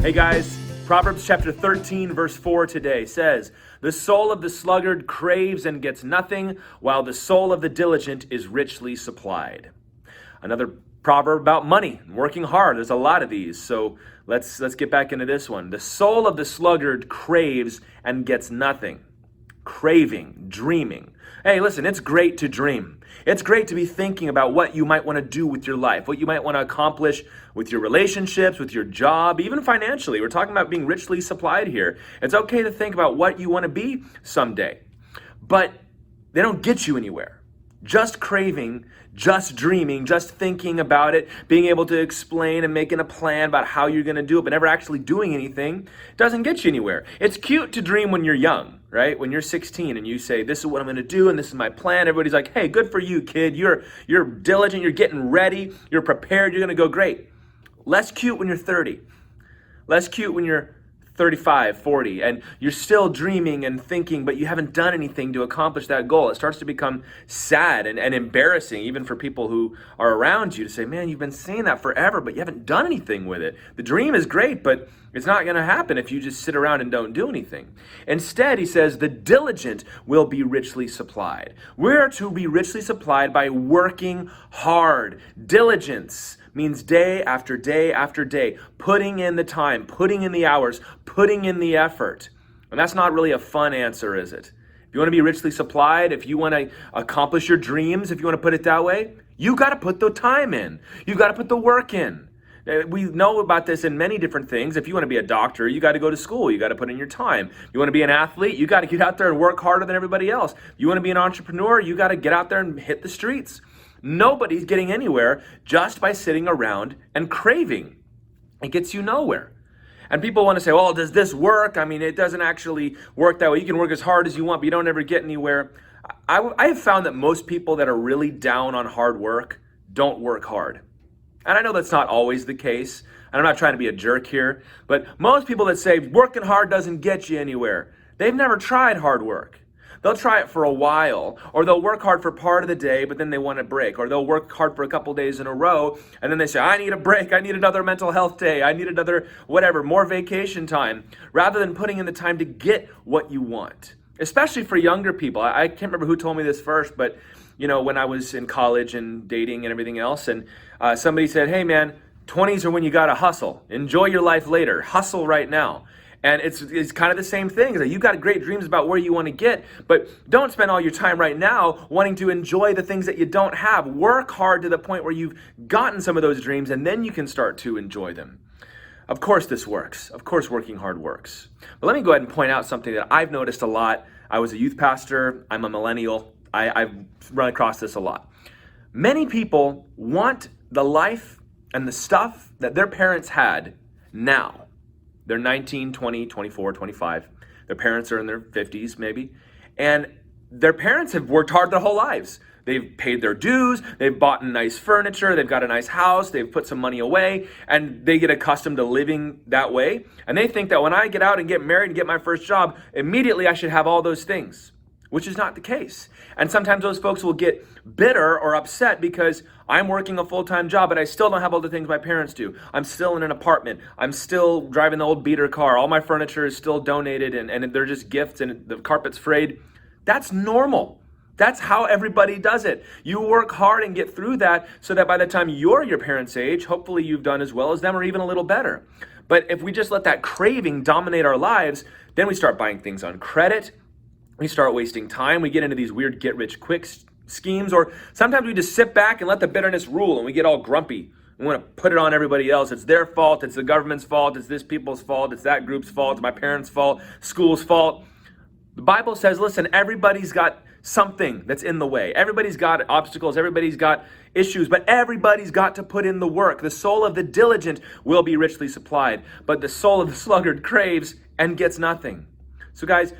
Hey guys, Proverbs chapter 13 verse 4 today says, "The soul of the sluggard craves and gets nothing, while the soul of the diligent is richly supplied." Another proverb about money and working hard. There's a lot of these, so let's get back into this one. The soul of the sluggard craves and gets nothing. Craving, dreaming. Hey, listen, it's great to dream. It's great to be thinking about what you might want to do with your life, what you might want to accomplish with your relationships, with your job, even financially. We're talking about being richly supplied here. It's okay to think about what you want to be someday, but they don't get you anywhere. Just craving, just dreaming, just thinking about it, being able to explain and making a plan about how you're going to do it, but never actually doing anything, doesn't get you anywhere. It's cute to dream when you're young, right? When you're 16 and you say, "This is what I'm going to do and this is my plan." Everybody's like, "Hey, good for you, kid. You're diligent, you're getting ready, you're prepared, you're going to go great." Less cute when you're 30. Less cute when you're 35, 40, and you're still dreaming and thinking, but you haven't done anything to accomplish that goal. It starts to become sad and embarrassing, even for people who are around you, to say, "Man, you've been saying that forever, but you haven't done anything with it." The dream is great, but it's not going to happen if you just sit around and don't do anything. Instead, he says, the diligent will be richly supplied. We're to be richly supplied by working hard. Diligence means day after day after day, putting in the time, putting in the hours, putting in the effort. And that's not really a fun answer, is it? If you want to be richly supplied, if you want to accomplish your dreams, if you want to put it that way, you got to put the time in. You got to put the work in. We know about this in many different things. If you want to be a doctor, you got to go to school. You got to put in your time. You want to be an athlete, you got to get out there and work harder than everybody else. You want to be an entrepreneur, you got to get out there and hit the streets. Nobody's getting anywhere just by sitting around and craving. It gets you nowhere. And people want to say, "Well, does this work?" I mean, it doesn't actually work that way. You can work as hard as you want, but you don't ever get anywhere. I have found that most people that are really down on hard work don't work hard. And I know that's not always the case. And I'm not trying to be a jerk here, but most people that say working hard doesn't get you anywhere, they've never tried hard work. They'll try it for a while, or they'll work hard for part of the day, but then they want a break. Or they'll work hard for a couple days in a row, and then they say, "I need a break. I need another mental health day. I need another whatever, more vacation time," rather than putting in the time to get what you want. Especially for younger people. I can't remember who told me this first, but when I was in college and dating and everything else, and somebody said, "Hey man, 20s are when you gotta hustle. Enjoy your life later. Hustle right now." And it's kind of the same thing. You got great dreams about where you want to get, but don't spend all your time right now wanting to enjoy the things that you don't have. Work hard to the point where you've gotten some of those dreams, and then you can start to enjoy them. Of course this works. Of course working hard works. But let me go ahead and point out something that I've noticed a lot. I was a youth pastor. I'm a millennial. I've run across this a lot. Many people want the life and the stuff that their parents had now. They're 19, 20, 24, 25. Their parents are in their 50s maybe. And their parents have worked hard their whole lives. They've paid their dues, they've bought nice furniture, they've got a nice house, they've put some money away, and they get accustomed to living that way. And they think that when I get out and get married and get my first job, immediately I should have all those things, which is not the case. And sometimes those folks will get bitter or upset because I'm working a full-time job, but I still don't have all the things my parents do. I'm still in an apartment. I'm still driving the old beater car. All my furniture is still donated and they're just gifts and the carpet's frayed. That's normal. That's how everybody does it. You work hard and get through that so that by the time you're your parents' age, hopefully you've done as well as them or even a little better. But if we just let that craving dominate our lives, then we start buying things on credit. We start wasting time. We get into these weird get-rich-quick schemes, or sometimes we just sit back and let the bitterness rule and we get all grumpy. We want to put it on everybody else. It's their fault. It's the government's fault. It's this people's fault. It's that group's fault. It's my parents' fault. School's fault. The Bible says, listen, everybody's got something that's in the way. Everybody's got obstacles. Everybody's got issues, but everybody's got to put in the work. The soul of the diligent will be richly supplied, but the soul of the sluggard craves and gets nothing. So guys,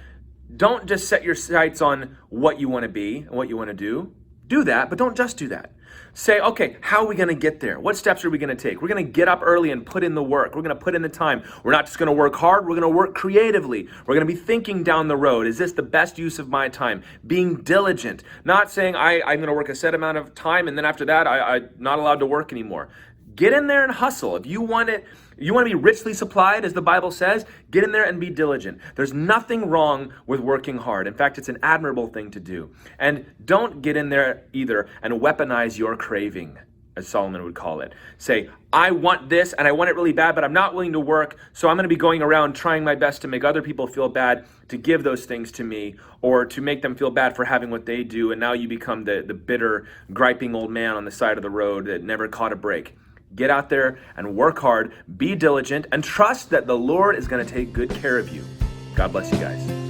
don't just set your sights on what you want to be and what you want to do. Do that, but don't just do that. Say, okay, how are we going to get there? What steps are we going to take? We're going to get up early and put in the work. We're going to put in the time. We're not just going to work hard. We're going to work creatively. We're going to be thinking down the road. Is this the best use of my time? Being diligent. Not saying I'm going to work a set amount of time and then after that, I'm not allowed to work anymore. Get in there and hustle. If you want to be richly supplied, as the Bible says, get in there and be diligent. There's nothing wrong with working hard. In fact, it's an admirable thing to do. And don't get in there either and weaponize your craving, as Solomon would call it. Say, I want this and I want it really bad, but I'm not willing to work, so I'm going to be going around trying my best to make other people feel bad to give those things to me, or to make them feel bad for having what they do, and now you become the bitter, griping old man on the side of the road that never caught a break. Get out there and work hard, be diligent, and trust that the Lord is going to take good care of you. God bless you guys.